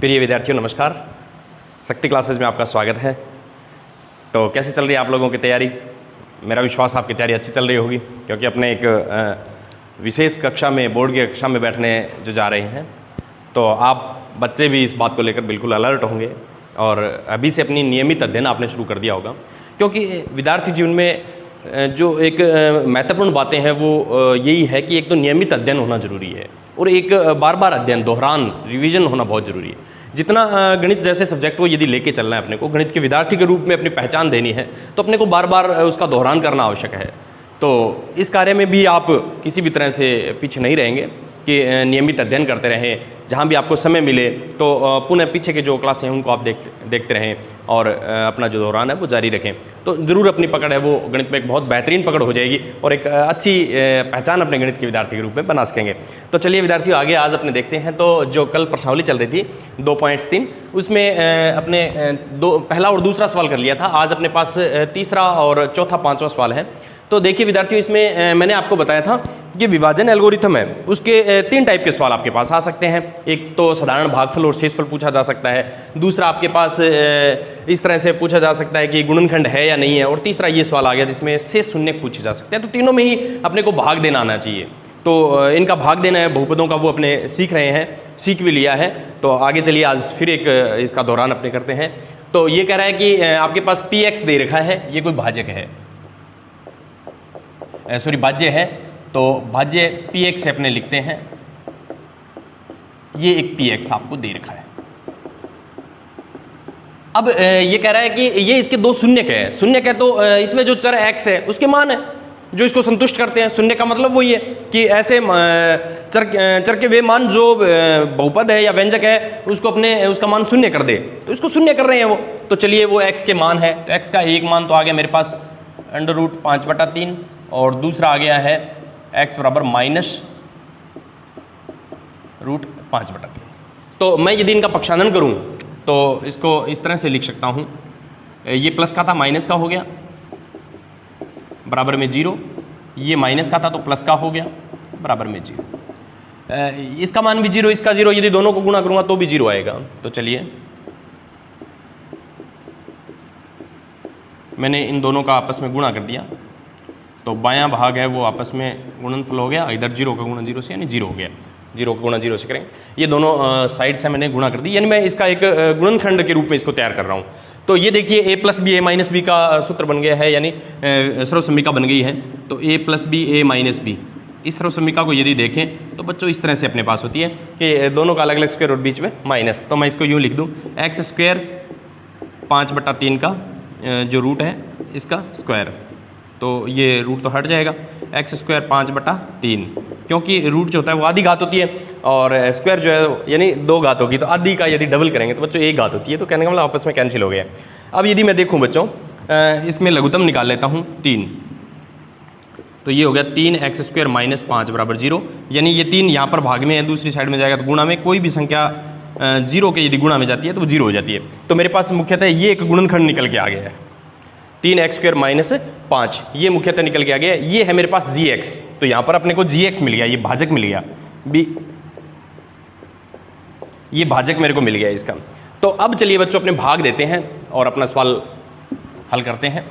प्रिय विद्यार्थियों नमस्कार। शक्ति क्लासेज में आपका स्वागत है। तो कैसे चल रही है आप लोगों की तैयारी? मेरा विश्वास आपकी तैयारी अच्छी चल रही होगी, क्योंकि अपने एक विशेष कक्षा में, बोर्ड की कक्षा में बैठने जो जा रहे हैं, तो आप बच्चे भी इस बात को लेकर बिल्कुल अलर्ट होंगे और अभी से अपनी नियमित अध्ययन आपने शुरू कर दिया होगा। क्योंकि विद्यार्थी जीवन में जो एक महत्वपूर्ण बातें हैं वो यही है कि एक तो नियमित अध्ययन होना ज़रूरी है और एक बार बार अध्ययन, दोहरान, रिवीजन होना बहुत ज़रूरी है। जितना गणित जैसे सब्जेक्ट को यदि लेके चलना है, अपने को गणित के विद्यार्थी के रूप में अपनी पहचान देनी है, तो अपने को बार बार उसका दोहरान करना आवश्यक है। तो इस कार्य में भी आप किसी भी तरह से पीछे नहीं रहेंगे कि नियमित अध्ययन करते रहें। जहाँ भी आपको समय मिले तो पुनः पीछे के जो क्लासें हैं उनको आप देखते रहें और अपना जो दौरान है वो जारी रखें। तो ज़रूर अपनी पकड़ है वो गणित में एक बहुत बेहतरीन पकड़ हो जाएगी और एक अच्छी पहचान अपने गणित के विद्यार्थी के रूप में बना सकेंगे। तो चलिए विद्यार्थियों, आगे आज अपने देखते हैं। तो जो कल प्रश्नावली चल रही थी 2 पॉइंट्स 3, उसमें अपने पहला और दूसरा सवाल कर लिया था। आज अपने पास तीसरा और चौथा, 5वां सवाल है। तो देखिए विद्यार्थियों, इसमें मैंने आपको बताया था कि विभाजन एल्गोरिथम है, उसके 3 टाइप के सवाल आपके पास आ सकते हैं। एक तो साधारण भागफल और शेषफल पूछा जा सकता है, दूसरा आपके पास इस तरह से पूछा जा सकता है कि गुणनखंड है या नहीं है, और तीसरा ये सवाल आ गया जिसमें शेष शून्य पूछे जा सकते हैं। तो तीनों में ही अपने को भाग देना आना चाहिए। तो इनका भाग देना है बहुपदों का, वो अपने सीख रहे हैं, सीख भी लिया है। तो आगे चलिए आज फिर एक इसका दौरान अपने करते हैं। तो ये कह रहा है कि आपके पास px दे रखा है, ये कोई भाजक है, सॉरी भाज्य है। तो भाज्य px से अपने लिखते हैं, ये एक px आपको दे रखा है। अब ये कह रहा है कि ये इसके 2 शून्यक है। शून्यक है तो इसमें जो चर x है उसके मान है जो इसको संतुष्ट करते हैं। शून्य का मतलब वही है कि ऐसे चर के वे मान जो बहुपद है या व्यंजक है उसका मान शून्य कर दे, तो इसको शून्य कर रहे हैं वो। तो चलिए वो x के मान है, तो x का एक मान तो आ गया मेरे पास √5/3 और दूसरा आ गया है x बराबर -√5/3। तो मैं यदि इनका पक्षांतरण करूं तो इसको इस तरह से लिख सकता हूं, ये प्लस का था माइनस का हो गया, बराबर में 0। ये माइनस का था तो प्लस का हो गया, बराबर में 0। इसका मान भी 0, इसका 0, यदि दोनों को गुणा करूंगा तो भी 0 आएगा। तो चलिए मैंने इन दोनों का आपस में गुणा कर दिया, तो बायां भाग है वो आपस में गुणनफल हो गया। इधर 0 का गुणा 0 से, यानी 0 हो गया। 0 का गुणा 0 से करेंगे, ये दोनों साइड से मैंने गुणा कर दी, यानी मैं इसका एक गुणनखंड के रूप में इसको तैयार कर रहा हूँ। तो ये देखिए a + b a - b का सूत्र बन गया है, यानी सर्वसम्मिका बन गई है। तो a + b a - b, इस सर्वसम्मिका को यदि देखें तो बच्चों इस तरह से अपने पास होती है कि दोनों का अलग अलग स्क्वायर और बीच में माइनस। तो मैं इसको यूँ लिख दूँ, x² 5/3 का जो रूट है इसका स्क्वायर, तो ये रूट तो हट जाएगा। x² 5/3, क्योंकि रूट जो होता है वो आधी घात होती है और स्क्वायर जो है यानी 2 घात होगी, तो आधी का यदि डबल करेंगे तो बच्चों 1 घात होती है। तो कहने का मतलब आपस में कैंसिल हो गया। अब यदि मैं देखूं बच्चों, इसमें लघुत्तम निकाल लेता हूं 3, तो ये हो गया 3x² - 5 बराबर 0, यानी ये 3 यहाँ पर भाग में है, दूसरी साइड में जाएगा तो गुणा में। कोई भी संख्या 0 के यदि गुणा में जाती है तो वो 0 हो जाती है। तो मेरे पास मुख्यतः ये एक गुणनखंड निकल के आ गया है, 3x² - 5, ये मुख्यतः निकल के आ गया। ये है मेरे पास gx, तो यहाँ पर अपने को gx मिल गया, ये भाजक मिल गया भी, ये भाजक मेरे को मिल गया इसका। तो अब चलिए बच्चों अपने भाग देते हैं और अपना सवाल हल करते हैं।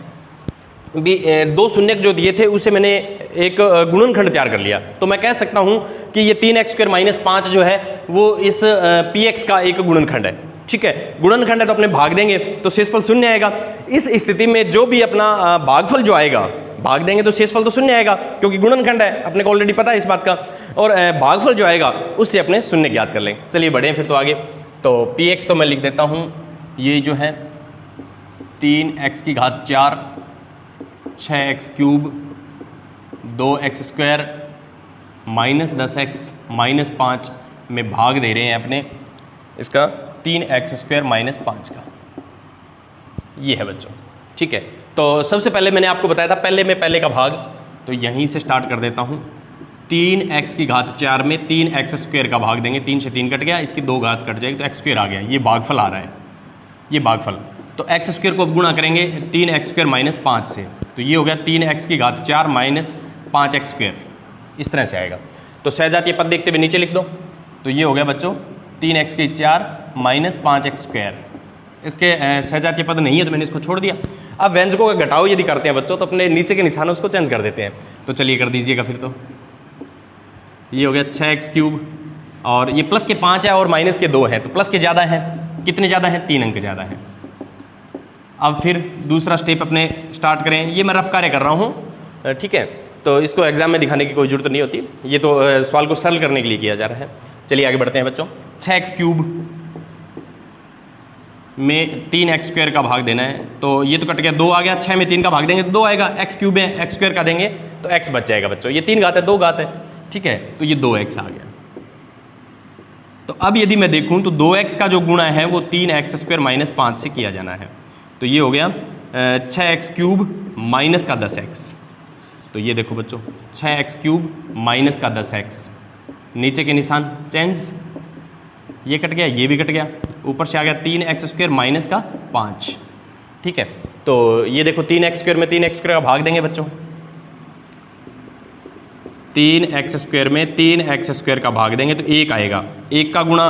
भी 2 शून्यक जो दिए थे उसे मैंने एक गुणनखंड तैयार कर लिया। तो मैं कह सकता हूँ कि ये 3x² - 5 जो है वो इस px का एक गुणनखंड है। ठीक है, गुणनखंड है तो अपने भाग देंगे तो शेषफल 0 आएगा। इस स्थिति में जो भी अपना भागफल जो आएगा, भाग देंगे तो शेषफल तो 0 आएगा, क्योंकि गुणनखंड है, अपने को ऑलरेडी पता है इस बात का। और भागफल जो आएगा उससे अपने 0 ज्ञात कर लेंगे। चलिए बढ़े फिर तो आगे। तो px तो मैं लिख देता हूँ, ये जो है 3x⁴ 6x³ 2x² -10x -5 में भाग दे रहे हैं अपने इसका 3x² - 5 का, ये है बच्चों। ठीक है, तो सबसे पहले मैंने आपको बताया था पहले का भाग, तो यहीं से स्टार्ट कर देता हूँ। 3x⁴ में 3x² का भाग देंगे, 3 से 3 कट गया, इसकी 2 घात कट जाएगी तो x² आ गया। ये भागफल आ रहा है, ये भागफल। तो x² को गुणा करेंगे 3x² - 5 से, तो ये हो गया 3x⁴ - 5x², इस तरह से आएगा। तो सहजातीय पद देखते हुए नीचे लिख दो। तो ये हो गया बच्चों 3x की 4 माइनस 5x स्क्वायर। इसके सहजातीय पद नहीं है तो मैंने इसको छोड़ दिया। अब व्यंजकों का घटाव यदि करते हैं बच्चों तो अपने नीचे के निशान उसको चेंज कर देते हैं। तो चलिए कर दीजिएगा फिर। तो ये हो गया 6x क्यूब और ये प्लस के 5 है और माइनस के 2 है तो प्लस के ज़्यादा है। कितने ज़्यादा है? 3 अंक ज़्यादा है। अब फिर दूसरा स्टेप अपने स्टार्ट करें। ये मैं रफ कार्य कर रहा हूँ, ठीक है, तो इसको एग्जाम में दिखाने की कोई जरूरत नहीं होती, ये तो सवाल को सरल करने के लिए किया जा रहा है। चलिए आगे बढ़ते हैं बच्चों। 6x क्यूब में 3x स्क्वायर का भाग देना है तो ये तो कट गया, 2 आ गया। 6 में 3 का भाग देंगे तो 2 आएगा। x क्यूब है, x स्क्वायर का देंगे तो x बच जाएगा बच्चों। ये 3 घात है, 2 घात है, ठीक है, तो ये 2x आ गया। तो अब यदि मैं देखूं तो 2x का जो गुणा है वो 3x स्क्वायर माइनस 5 से किया जाना है। तो ये हो गया 6x क्यूब माइनस का 10x। तो ये देखो बच्चों 6x क्यूब माइनस का 10x, नीचे के निशान चेंज, ये कट गया, ये भी कट गया, ऊपर से आ गया 3x स्क्वायर माइनस का 5, ठीक है। तो ये देखो 3x स्क्वायर में 3x स्क्वायर का भाग देंगे बच्चों, 3x स्क्वायर में 3x स्क्वायर का भाग देंगे तो 1 आएगा। 1 का गुणा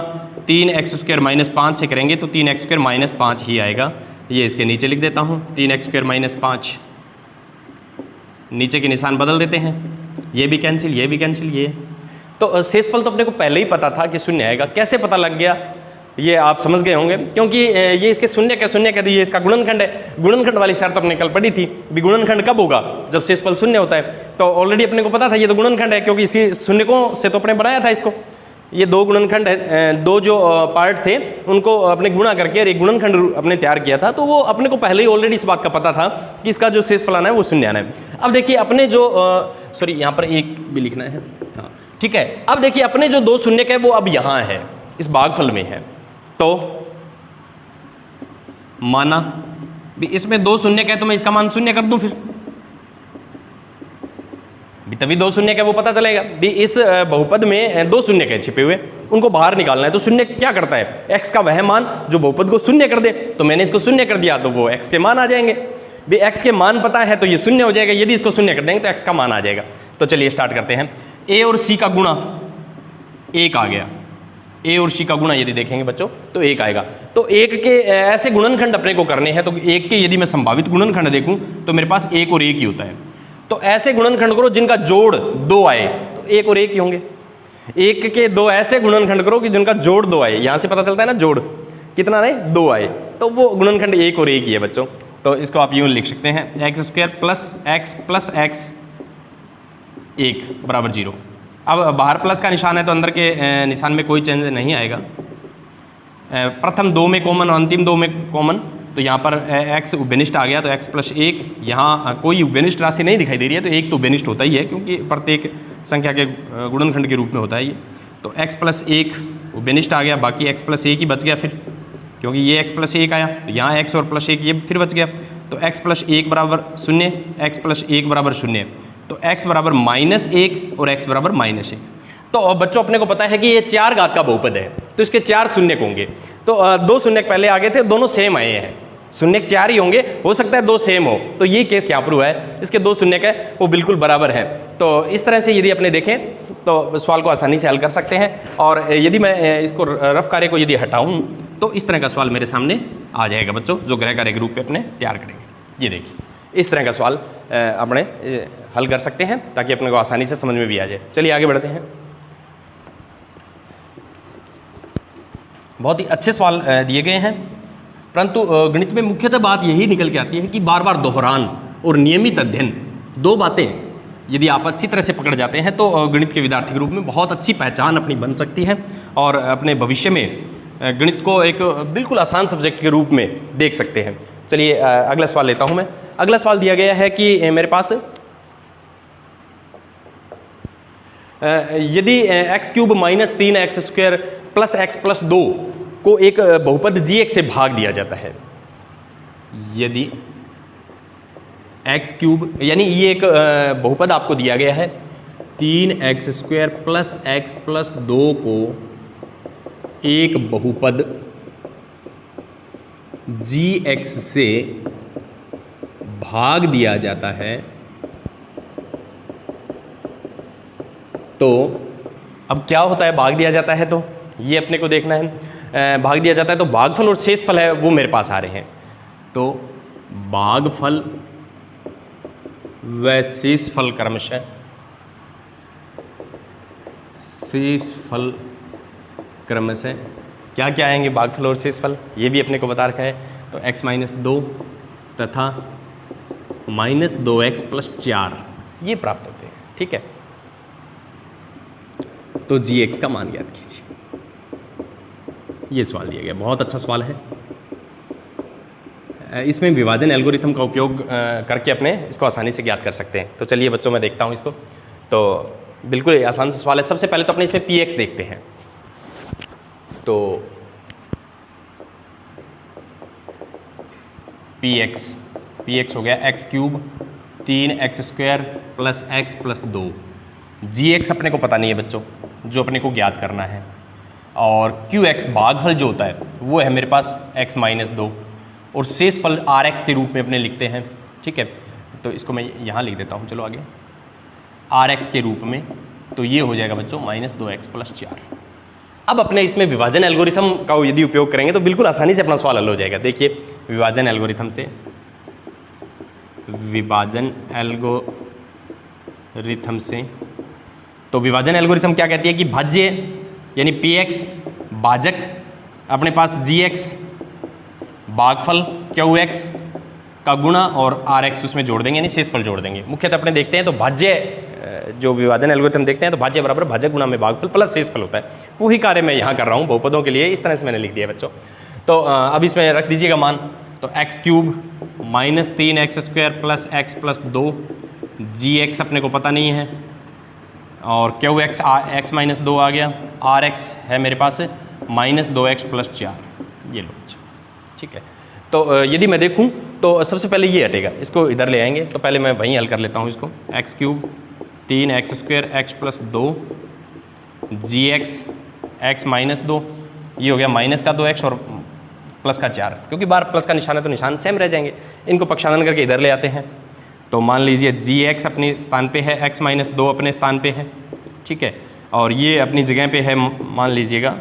3x स्क्वायर माइनस 5 से करेंगे तो 3x स्क्वायर माइनस 5 ही आएगा। ये इसके नीचे लिख देता हूँ, 3x स्क्वायर माइनस 5, नीचे के निशान बदल देते हैं, ये भी कैंसिल, ये भी कैंसिल, ये तो शेषफल तो अपने को पहले ही पता था कि शून्य आएगा। कैसे पता लग गया ये आप समझ गए होंगे, क्योंकि ये इसके शून्य का ये इसका गुणनखंड है। गुणनखंड वाली शर्त अपने कल पढ़ी थी भी, गुणनखंड कब होगा? जब शेषफल शून्य होता है। तो ऑलरेडी अपने को पता था ये तो गुणनखंड है, क्योंकि इसी शून्यकों से तो अपने बनाया था इसको। ये 2 गुणनखंड है, 2 जो पार्ट थे उनको अपने गुणा करके और एक गुणनखंड अपने तैयार किया था। तो वो अपने को पहले ही ऑलरेडी इस बात का पता था कि इसका जो शेषफल आना है वो शून्य आना है। अब देखिए अपने जो सॉरी यहाँ पर 1 भी लिखना है, हाँ ठीक है। अब देखिए अपने जो 2 शून्य है वो अब यहाँ है, इस भागफल में है। तो माना भी इसमें 2 शून्य है तो मैं इसका मान 0 कर दूं फिर भी, तभी 2 शून्य है वो पता चलेगा भी। इस बहुपद में 2 शून्य है छिपे हुए, उनको बाहर निकालना है। तो शून्य क्या करता है? x का वह मान जो बहुपद को शून्य कर दे। तो मैंने इसको शून्य कर दिया तो वो x के मान आ जाएंगे भी। x के मान पता है तो ये शून्य हो जाएगा, यदि इसको शून्य कर देंगे तो x का मान आ जाएगा। तो चलिए स्टार्ट करते हैं। a और c का गुणा 1 आ गया, a और c का गुणा यदि देखेंगे बच्चों तो 1 आएगा। तो 1 के ऐसे गुणनखंड अपने को करने हैं तो 1 के यदि मैं संभावित गुणनखंड देखूं तो मेरे पास 1 और 1 ही होता है। तो ऐसे गुणनखंड करो जिनका जोड़ 2 आए, तो 1 और 1 ही होंगे। 1 के 2 ऐसे गुणनखंड करो कि जिनका जोड़ 2 आए, यहाँ से पता चलता है ना जोड़ कितना आए, 2 आए, तो वो गुणनखंड 1 और 1 ही है बच्चों। तो इसको आप यूँ लिख सकते हैं, x स्क्वायर प्लस x 1 बराबर 0। अब बाहर प्लस का निशान है तो अंदर के निशान में कोई चेंज नहीं आएगा। प्रथम 2 में कॉमन, अंतिम 2 में कॉमन, तो यहाँ पर x उभयनिष्ठ आ गया तो x प्लस 1, यहाँ कोई उभयनिष्ठ राशि नहीं दिखाई दे रही है तो 1 तो उभयनिष्ठ होता ही है, क्योंकि प्रत्येक संख्या के गुणनखंड के रूप में होता है ये। तो x प्लस 1 उभयनिष्ठ आ गया, बाकी x प्लस 1 ही बच गया फिर, क्योंकि ये x प्लस 1 आया तो यहाँ x और प्लस 1 ये फिर बच गया। तो x प्लस 1 बराबर 0, x प्लस 1 बराबर 0, तो x बराबर -1 और x बराबर -1। तो बच्चों अपने को पता है कि ये 4 घात का बहुपद है तो इसके 4 शून्य होंगे। तो 2 शून्य पहले आगे थे, दोनों सेम आए हैं, शून्य 4 ही होंगे, हो सकता है 2 सेम हो। तो ये केस यहाँ पर हुआ है, इसके 2 शून्य का वो बिल्कुल बराबर है। तो इस तरह से यदि अपने देखें तो सवाल को आसानी से हल कर सकते हैं। और यदि मैं इसको रफ कार्य को यदि हटाऊँ तो इस तरह का सवाल मेरे सामने आ जाएगा बच्चों, जो गृह कार्य के रूप में अपने तैयार करेंगे। ये देखिए इस तरह का सवाल अपने हल कर सकते हैं ताकि अपने को आसानी से समझ में भी आ जाए। चलिए आगे बढ़ते हैं। बहुत ही अच्छे सवाल दिए गए हैं, परंतु गणित में मुख्यतः बात यही निकल के आती है कि बार बार दोहरान और नियमित अध्ययन, 2 बातें यदि आप अच्छी तरह से पकड़ जाते हैं तो गणित के विद्यार्थी के रूप में बहुत अच्छी पहचान अपनी बन सकती है और अपने भविष्य में गणित को एक बिल्कुल आसान सब्जेक्ट के रूप में देख सकते हैं। चलिए अगला सवाल लेता हूं मैं। अगला सवाल दिया गया है कि मेरे पास यदि x³ minus 3x square plus x plus 2 को एक बहुपद g(x) से भाग दिया जाता है। यदि x³ यानी ये एक बहुपद आपको दिया गया है, 3x square plus x plus 2 को एक बहुपद g(x) से भाग दिया जाता है, तो अब क्या होता है भाग दिया जाता है तो ये अपने को देखना है। भाग दिया जाता है तो भागफल और शेषफल है वो मेरे पास आ रहे हैं। तो भागफल व शेषफल क्रमशः, शेषफल क्रमशः क्या क्या आएंगे, भागफल और शेषफल, ये भी अपने को बता रखा है। तो x-2 तथा -2x + 4 ये प्राप्त होते हैं। ठीक है, तो gx का मान ज्ञात कीजिए। ये सवाल दिया गया, बहुत अच्छा सवाल है। इसमें विभाजन एल्गोरिथम का उपयोग करके अपने इसको आसानी से ज्ञात कर सकते हैं। तो चलिए बच्चों, मैं देखता हूँ इसको। तो बिल्कुल आसान सा सवाल है। सबसे पहले तो अपने इसमें px देखते हैं। तो px हो गया x³ 3x² + x + 2। gx अपने को पता नहीं है बच्चों, जो अपने को ज्ञात करना है। और qx भागफल जो होता है वो है मेरे पास x-2 और शेषफल rx के रूप में अपने लिखते हैं। ठीक है, तो इसको मैं यहाँ लिख देता हूँ। चलो आगे, rx के रूप में, तो ये हो जाएगा बच्चों -2x + 4। अब अपने इसमें विभाजन एल्गोरिथम का यदि उपयोग करेंगे तो बिल्कुल आसानी से अपना सवाल हल हो जाएगा। देखिए, विभाजन एल्गोरिथम से, विभाजन एल्गोरिथम से, तो विभाजन एल्गोरिथम क्या कहती है कि भाज्य यानी px भाजक, अपने पास gx भागफल qx का गुणा और rx उसमें जोड़ देंगे, यानी शेषफल जोड़ देंगे। मुख्यतः अपने देखते हैं तो भाज्य, जो विभाजन एल्गोरिथम देखते हैं तो भाज्य बराबर भाजक गुणा में भागफल प्लस शेषफल होता है। वही कार्य मैं यहाँ कर रहा हूँ बहुपदों के लिए, इस तरह से मैंने लिख दिया बच्चों। तो अब इसमें रख दीजिएगा मान। तो x³ -3x² + x + 2, gx अपने को पता नहीं है, और qx x-2 आ गया, rx है मेरे पास -2x + 4। ये लो, ठीक है। तो यदि मैं देखूं तो सबसे पहले ये हटेगा, इसको इधर ले आएंगे। तो पहले मैं वहीं हल कर लेता हूं इसको। x³ 3x² x + 2 gx x-2, ये हो गया -2x और +4, क्योंकि बार प्लस का निशान है तो निशान सेम रह जाएंगे। इनको पक्षांतरण करके इधर ले आते हैं। तो मान लीजिए gx अपने स्थान पे है, x-2 अपने स्थान पे है। ठीक है, और ये अपनी जगह पे है, मान लीजिएगा।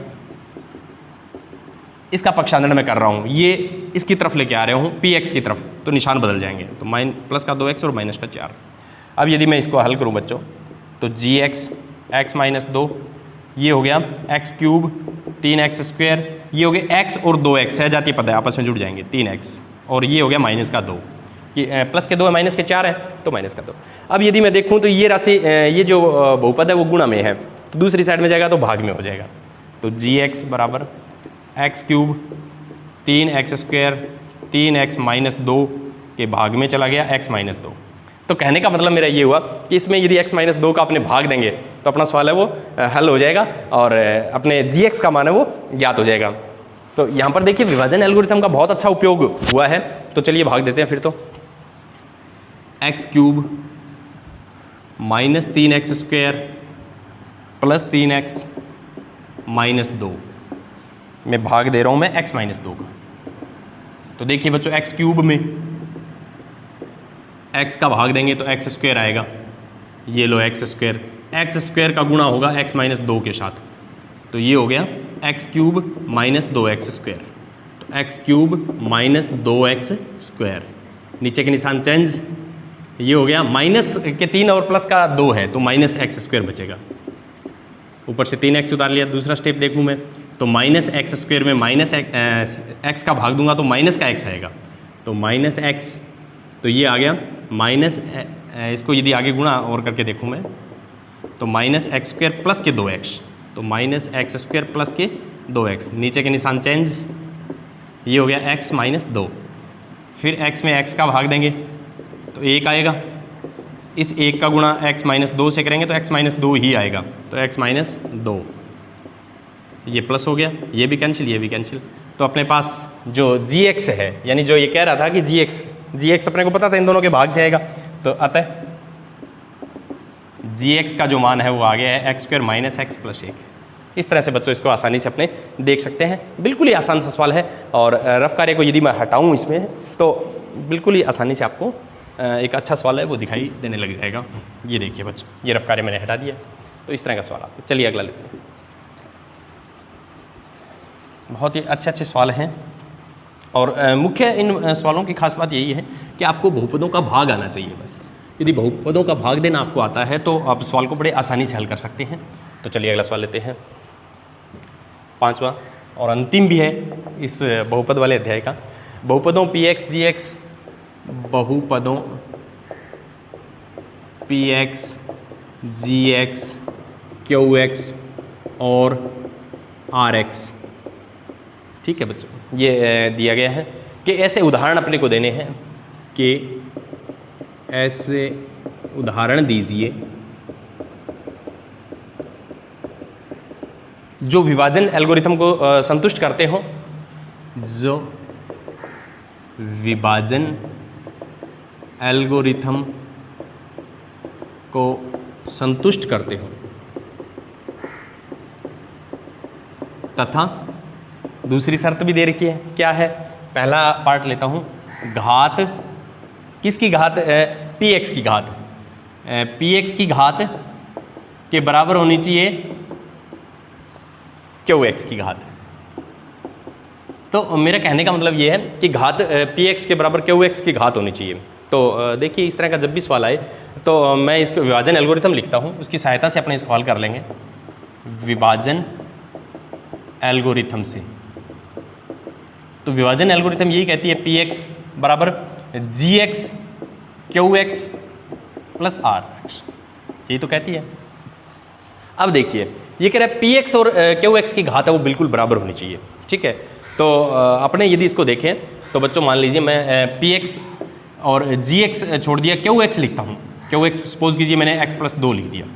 इसका पक्षांतरण मैं कर रहा हूँ, ये इसकी तरफ लेके आ रहा हूँ px की तरफ, तो निशान बदल जाएंगे। तो +2x और -4। अब यदि मैं इसको हल करूँ बच्चों, तो gx x-2, ये हो गया x³ 3x², ये हो गया x और 2x सहजातीय पद है, आपस में जुड़ जाएंगे 3x, और ये हो गया -2, कि प्लस के 2 है -4 है, तो -2। अब यदि मैं देखूँ तो ये राशि, ये जो बहुपद है वो गुणा में है, तो दूसरी साइड में जाएगा तो भाग में हो जाएगा। तो gx बराबर x³ 3x² 3x-2 के भाग में चला गया x-2। तो कहने का मतलब मेरा ये हुआ कि इसमें यदि x-2 का अपने भाग देंगे तो अपना सवाल है वो हल हो जाएगा और अपने gx का मान है वो ज्ञात हो जाएगा। तो यहाँ पर देखिए विभाजन एल्गोरिथम का बहुत अच्छा उपयोग हुआ है। तो चलिए भाग देते हैं फिर। तो x³ -3x² + 3x-2 में भाग दे रहा हूँ मैं x-2 का। तो देखिए बच्चों, x³ में x का भाग देंगे तो x² आएगा, ये लो x², x² का गुणा होगा x-2 के साथ, तो ये हो गया x³ -2x²। तो x³ -2x², नीचे के निशान चेंज, ये हो गया माइनस के 3 और प्लस का 2 है तो -x² बचेगा। ऊपर से 3x उतार लिया। दूसरा स्टेप देखूँ मैं तो -x² में -x का भाग दूंगा तो माइनस का x आएगा, तो -x, तो ये आ गया माइनस, इसको यदि आगे गुणा और करके देखूँ मैं तो -x² + के 2x, तो -x² + के 2x, नीचे के निशान चेंज, ये हो गया x-2। फिर x में x का भाग देंगे तो 1 आएगा, इस 1 का गुणा x-2 से करेंगे तो x-2 ही आएगा, तो x-2, ये प्लस हो गया, ये भी कैंसिल, ये भी कैंसिल। तो अपने पास जो gx है, यानी जो ये कह रहा था कि gx अपने को पता था इन दोनों के भाग से आएगा, तो अतः gx का जो मान है वो आ गया है x² -x + 1। इस तरह से बच्चों इसको आसानी से अपने देख सकते हैं। बिल्कुल ही आसान सा सवाल है और रफ कार्य को यदि मैं हटाऊँ इसमें तो बिल्कुल ही आसानी से आपको एक अच्छा सवाल है वो दिखाई देने लग जाएगा। ये देखिए बच्चों, ये रफ कार्य मैंने हटा दिया, तो इस तरह का सवाल आपको। चलिए अगला लेते हैं। बहुत ही अच्छे अच्छे सवाल हैं और मुख्य इन सवालों की खास बात यही है कि आपको बहुपदों का भाग आना चाहिए बस। यदि बहुपदों का भाग देना आपको आता है तो आप सवाल को बड़े आसानी से हल कर सकते हैं। तो चलिए अगला सवाल लेते हैं, 5वां और अंतिम भी है इस बहुपद वाले अध्याय का। बहुपदों px gx, बहुपदों px gx qx और rx, ठीक है बच्चों, ये दिया गया है कि ऐसे उदाहरण अपने को देने हैं कि ऐसे उदाहरण दीजिए जो विभाजन एल्गोरिथम को संतुष्ट करते हो, जो विभाजन एल्गोरिथम को संतुष्ट करते हो तथा दूसरी शर्त भी दे रखी है। क्या है? पहला पार्ट लेता हूँ, घात किसकी घात? px की घात, px की घात के बराबर होनी चाहिए qx की घात। तो मेरा कहने का मतलब ये है कि घात px के बराबर qx की घात होनी चाहिए। तो देखिए इस तरह का जब भी सवाल आए तो मैं इसको विभाजन एल्गोरिथम लिखता हूँ, उसकी सहायता से अपने इसको हल कर लेंगे। विभाजन एल्गोरिथम से, तो विभाजन एल्गोरिथम यही कहती है px बराबर gx qx प्लस rx, यही तो कहती है। अब देखिए ये कह रहा है px और qx की घात है वो बिल्कुल बराबर होनी चाहिए, ठीक है। तो अपने यदि इसको देखें तो बच्चों मान लीजिए मैं px और gx छोड़ दिया, qx लिखता हूँ। qx सपोज कीजिए मैंने x प्लस 2 लिख दिया,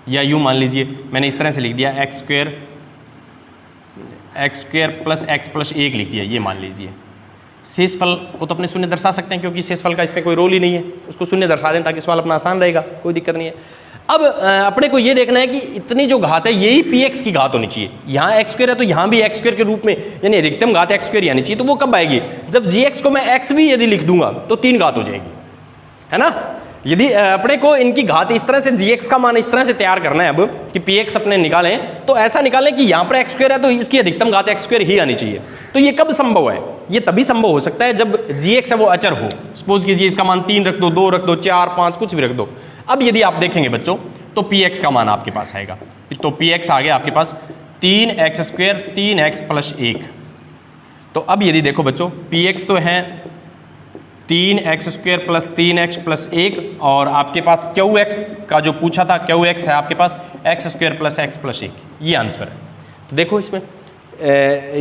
या यूँ मान लीजिए मैंने इस तरह से लिख दिया x square plus x plus 1 लिख दिया, ये मान लीजिए। शेषफल को तो अपने शून्य दर्शा सकते हैं क्योंकि शेषफल का इसमें कोई रोल ही नहीं है, उसको शून्य दर्शा दें ताकि सवाल अपना आसान रहेगा, कोई दिक्कत नहीं है। अब अपने को ये देखना है कि इतनी जो घात है यही px की घात होनी चाहिए। यहाँ x स्क्वायर है तो यहाँ भी x स्क्वायर के रूप में यानी अधिकतम घात x स्क्वायर आनी चाहिए। तो वो कब आएगी? जब gx को मैं x भी यदि लिख दूंगा तो 3 घात हो जाएगी, है ना। यदि अपने को इनकी घात इस तरह से gx का मान इस तरह से तैयार करना है अब कि px अपने निकालें तो ऐसा निकालें कि यहाँ पर x स्क्वायर है तो इसकी अधिकतम घात x स्क्वायर ही आनी चाहिए। तो ये कब संभव है? ये तभी संभव हो सकता है जब gx है वो अचर हो। सपोज कीजिए इसका मान 3 रख दो, 2 रख दो, 4, 5 कुछ भी रख दो। अब यदि आप देखेंगे बच्चों तो px का मान आपके पास आएगा, तो px आ गया आपके पास 3x स्क्वायर 3x प्लस 1। तो अब यदि देखो बच्चों px तो है 3x square plus 3x plus 1 और आपके पास qx का जो पूछा था qx है आपके पास x square plus x plus 1, ये आंसर है। तो देखो इसमें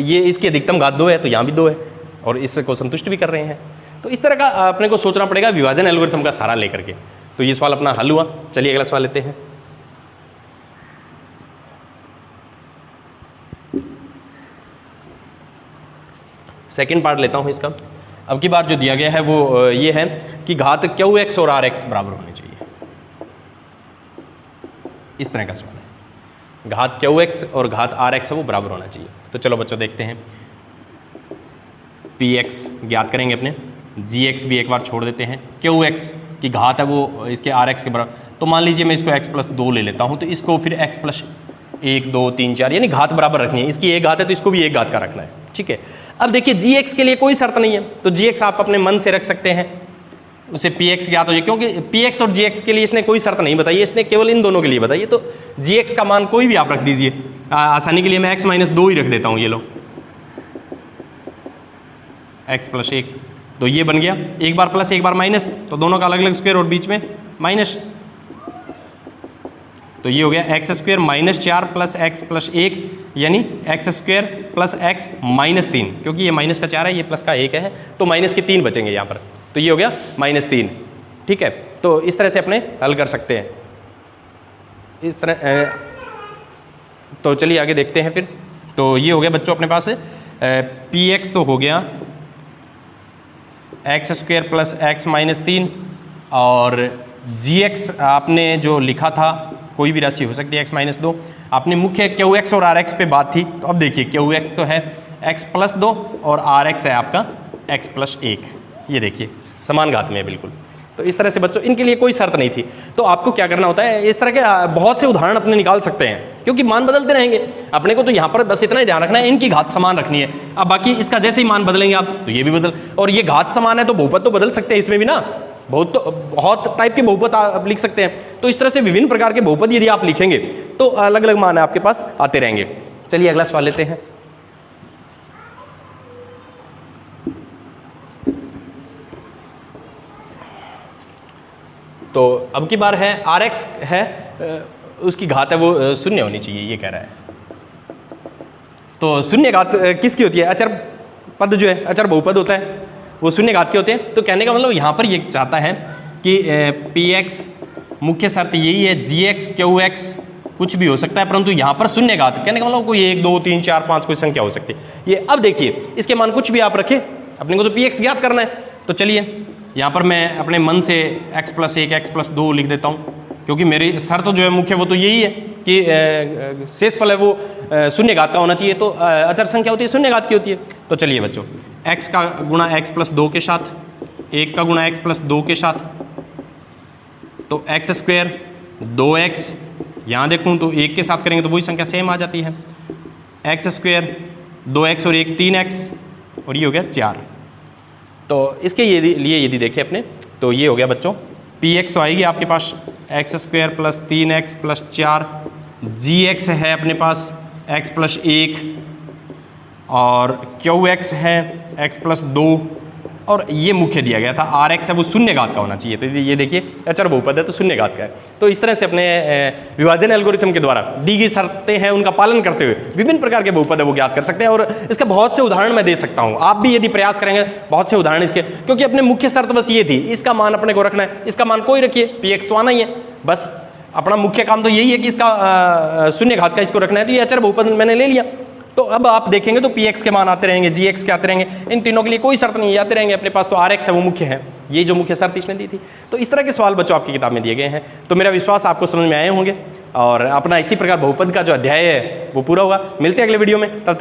ये इसकी अधिकतम घात 2 है तो यहाँ भी 2 है और इसको संतुष्ट भी कर रहे हैं। तो इस तरह का अपने को सोचना पड़ेगा विभाजन एल्गोरिथम का सहारा लेकर के। तो ये सवाल अपना हल हुआ। चलिए अगला सवाल लेते हैं। सेकंड पार्ट लेता हूँ इसका। अब की बार जो दिया गया है वो ये है कि घात qx और rx बराबर होनी चाहिए। इस तरह का सवाल है, घात qx और घात rx है वो बराबर होना चाहिए। तो चलो बच्चों देखते हैं, px ज्ञात करेंगे अपने, gx भी एक बार छोड़ देते हैं, qx की घात है वो इसके rx के बराबर। तो मान लीजिए मैं इसको x प्लस 2 ले लेता हूँ, तो इसको फिर x प्लस 1, 2, 3, 4 यानी घात बराबर रखनी है। इसकी एक घात है तो इसको भी एक घात का रखना है, ठीक है। अब देखिए gx के लिए कोई शर्त नहीं है तो gx आप अपने मन से रख सकते हैं, उसे px ज्ञात हो जाए, क्योंकि px और gx के लिए इसने कोई शर्त नहीं बताई, इसने केवल इन दोनों के लिए बताइए। तो gx का मान कोई भी आप रख दीजिए, आसानी के लिए मैं x माइनस 2 ही रख देता हूँ, ये लो x प्लस 1, तो ये बन गया। एक बार प्लस एक बार माइनस, तो दोनों का अलग अलग स्क्वायर और बीच में माइनस, तो ये हो गया x square minus 4 plus x plus 1 यानी x square plus x minus 3, क्योंकि ये माइनस का 4 है ये प्लस का 1 है तो माइनस के 3 बचेंगे यहाँ पर, तो ये हो गया माइनस 3, ठीक है। तो इस तरह से अपने हल कर सकते हैं इस तरह। तो चलिए आगे देखते हैं फिर। तो ये हो गया बच्चों अपने पास px तो हो गया x square plus x minus 3 और gx आपने जो लिखा था कोई भी राशि हो सकती है x माइनस 2। आपने मुख्य qx और rx पे बात थी, तो अब देखिए qx तो है x प्लस 2 और rx है आपका x प्लस 1, ये देखिए समान घात में है बिल्कुल। तो इस तरह से बच्चों इनके लिए कोई शर्त नहीं थी। तो आपको क्या करना होता है, इस तरह के बहुत से उदाहरण अपने निकाल सकते हैं, क्योंकि मान बदलते रहेंगे। अपने को तो यहाँ पर बस इतना ही ध्यान रखना है, इनकी घात समान रखनी है। अब बाकी इसका जैसे ही मान बदलेंगे आप तो ये भी बदल, और ये घात समान है तो बहुपद तो बदल सकते हैं इसमें भी ना, बहुत टाइप के बहुपद आप लिख सकते हैं। तो इस तरह से विभिन्न प्रकार के बहुपद यदि आप लिखेंगे तो अलग अलग मान आपके पास आते रहेंगे। चलिए अगला सवाल लेते हैं। तो अब की बार है Rx है, उसकी घात है वो शून्य होनी चाहिए, ये कह रहा है। तो शून्य घात किसकी होती है? अचर पद जो है, अचर बहुपद होता है, वो शून्य घात के होते हैं। तो कहने का मतलब यहाँ पर ये चाहता है कि Px मुख्य शर्त यही है, Gx Qx कुछ भी हो सकता है, परंतु यहाँ पर शून्य घात, कहने का मतलब कोई 1 2 3 4 5 कोई संख्या हो सकती है। ये अब देखिए इसके मान कुछ भी आप रखें, अपने को तो Px ज्ञात करना है। तो चलिए यहाँ पर मैं अपने मन से x + 1 x + 2 लिख देता हूँ, क्योंकि मेरी शर्त जो है मुख्य वो तो यही है कि शेष फल है वो शून्य घात का होना चाहिए। तो अचर संख्या होती है शून्य घात की होती है। तो चलिए बच्चों, x का गुणा x + 2 के साथ, 1 का गुणा x + 2 के साथ, तो x² 2x, यहाँ देखूँ तो 1 के साथ करेंगे तो वही संख्या सेम आ जाती है, x² 2x और 1 3x, और ये हो गया 4। तो इसके लिए यदि देखें अपने, तो ये हो गया बच्चों Px तो आएगी आपके पास x² + 3x + 4, Gx है अपने पास x + 1, और Qx है x + 2, और ये मुख्य दिया गया था Rx है वो शून्य घात का होना चाहिए। तो ये देखिए अचर बहुपद है तो शून्य घात का है। तो इस तरह से अपने विभाजन एल्गोरिथम के द्वारा दी गई शर्तें हैं उनका पालन करते हुए विभिन्न प्रकार के बहुपद है वो ज्ञात कर सकते हैं। और इसका बहुत से उदाहरण मैं दे सकता हूँ, आप भी यदि प्रयास करेंगे बहुत से उदाहरण इसके, क्योंकि अपने मुख्य शर्त बस ये थी, इसका मान अपने को रखना है, इसका मान कोई रखिए, Px तो आना ही है, बस अपना मुख्य काम तो यही है कि इसका शून्य घात का इसको रखना है। तो ये अचर बहुपद मैंने ले लिया। तो अब आप देखेंगे तो Px के मान आते रहेंगे, Gx के आते रहेंगे, इन तीनों के लिए कोई शर्त नहीं आते रहेंगे। अपने पास तो Rx है वो मुख्य है, ये जो मुख्य शर्त इसने दी थी। तो इस तरह के सवाल बच्चों आपकी किताब में दिए गए हैं। तो मेरा विश्वास आपको समझ में आए होंगे और अपना इसी प्रकार बहुपद का जो अध्याय है वो पूरा होगा। मिलते हैं अगले वीडियो में, तब तक